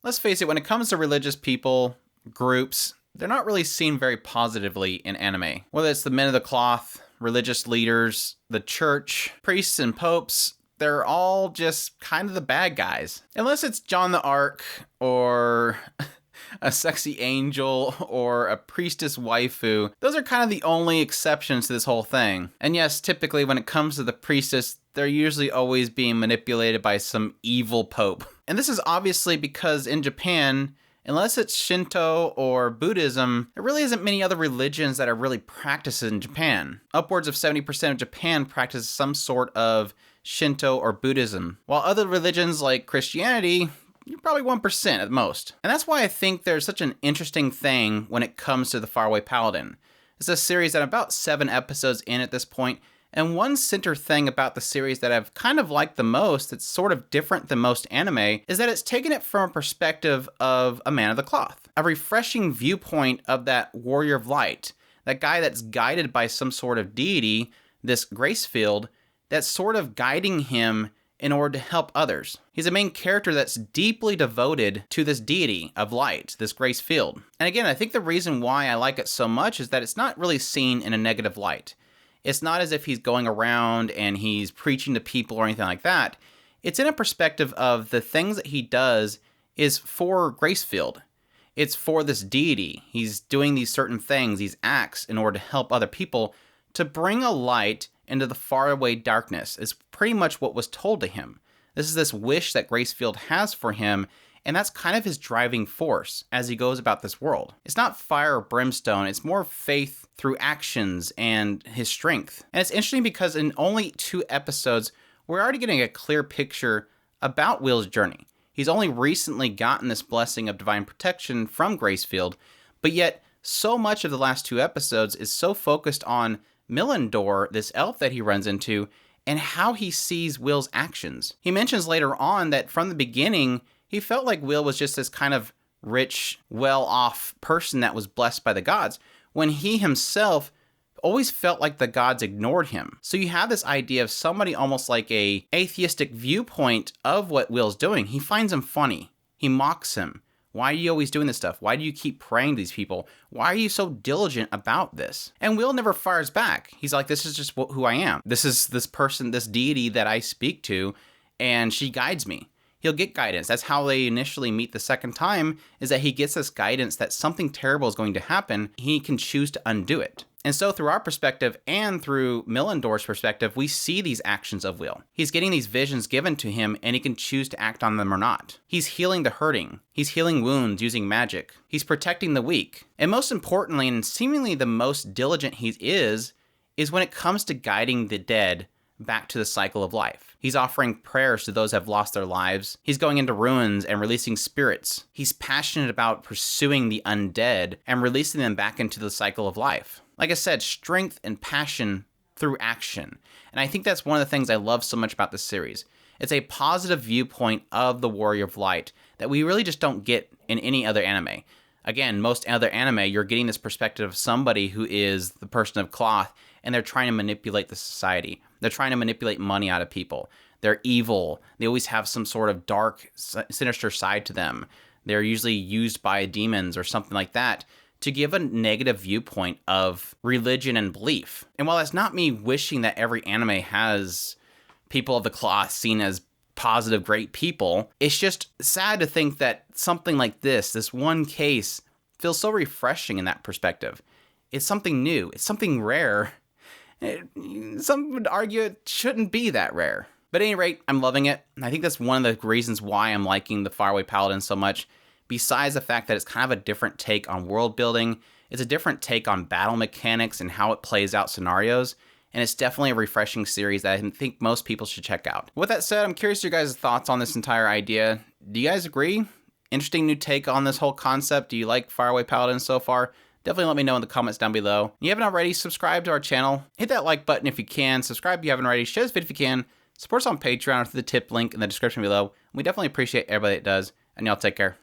Let's face it, when it comes to religious people, groups, they're not really seen very positively in anime. Whether it's the men of the cloth, religious leaders, the church, priests and popes, they're all just kind of the bad guys. Unless it's John the Ark, or a sexy angel, or a priestess waifu. Those are kind of the only exceptions to this whole thing. And yes, typically when it comes to the priestess, they're usually always being manipulated by some evil pope. And this is obviously because in Japan, unless it's Shinto or Buddhism, there really isn't many other religions that are really practiced in Japan. Upwards of 70% of Japan practices some sort of Shinto or Buddhism, while other religions like Christianity, you're probably 1% at most. And that's why I think there's such an interesting thing when it comes to the Faraway Paladin. It's a series that I'm about 7 episodes in at this point, and one center thing about the series that I've kind of liked the most, that's sort of different than most anime, is that it's taken it from a perspective of a man of the cloth. A refreshing viewpoint of that warrior of light, that guy that's guided by some sort of deity, this grace field, that's sort of guiding him in order to help others. He's a main character that's deeply devoted to this deity of light, this grace field. And again, I think the reason why I like it so much is that it's not really seen in a negative light. It's not as if he's going around and he's preaching to people or anything like that. It's in a perspective of the things that he does is for Gracefield. It's for this deity. He's doing these certain things, these acts, in order to help other people, to bring a light into the faraway darkness, is pretty much what was told to him. This is this wish that Gracefield has for him, and that's kind of his driving force as he goes about this world. It's not fire or brimstone, it's more faith through actions and his strength. And it's interesting because in only 2 episodes, we're already getting a clear picture about Will's journey. He's only recently gotten this blessing of divine protection from Gracefield, but yet so much of the last 2 episodes is so focused on Millendor, this elf that he runs into, and how he sees Will's actions. He mentions later on that from the beginning, he felt like Will was just this kind of rich, well-off person that was blessed by the gods, when he himself always felt like the gods ignored him. So you have this idea of somebody almost like a atheistic viewpoint of what Will's doing. He finds him funny. He mocks him. Why are you always doing this stuff? Why do you keep praying to these people? Why are you so diligent about this? And Will never fires back. He's like, this is just who I am. This is this person, this deity that I speak to, and she guides me. He'll get guidance. That's how they initially meet the second time, is that he gets this guidance that something terrible is going to happen. He can choose to undo it. And so through our perspective and through Millendor's perspective, we see these actions of Will. He's getting these visions given to him, and he can choose to act on them or not. He's healing the hurting. He's healing wounds using magic. He's protecting the weak. And most importantly, and seemingly the most diligent he is when it comes to guiding the dead back to the cycle of life. He's offering prayers to those who have lost their lives. He's going into ruins and releasing spirits. He's passionate about pursuing the undead and releasing them back into the cycle of life. Like I said, strength and passion through action. And I think that's one of the things I love so much about this series. It's a positive viewpoint of the Warrior of Light that we really just don't get in any other anime. Again, most other anime, you're getting this perspective of somebody who is the person of cloth, and they're trying to manipulate the society. They're trying to manipulate money out of people. They're evil. They always have some sort of dark, sinister side to them. They're usually used by demons or something like that to give a negative viewpoint of religion and belief. And while that's not me wishing that every anime has people of the cloth seen as positive, great people, it's just sad to think that something like this one case, feels so refreshing in that perspective. It's something new. It's something rare. Some would argue it shouldn't be that rare. But at any rate, I'm loving it. I think that's one of the reasons why I'm liking the Faraway Paladin so much. Besides the fact that it's kind of a different take on world building, it's a different take on battle mechanics and how it plays out scenarios, and it's definitely a refreshing series that I think most people should check out. With that said, I'm curious your guys' thoughts on this entire idea. Do you guys agree? Interesting new take on this whole concept. Do you like Faraway Paladin so far? Definitely let me know in the comments down below. If you haven't already, subscribe to our channel. Hit that like button if you can. Subscribe if you haven't already. Share this video if you can. Support us on Patreon through the tip link in the description below. We definitely appreciate everybody that does. And y'all take care.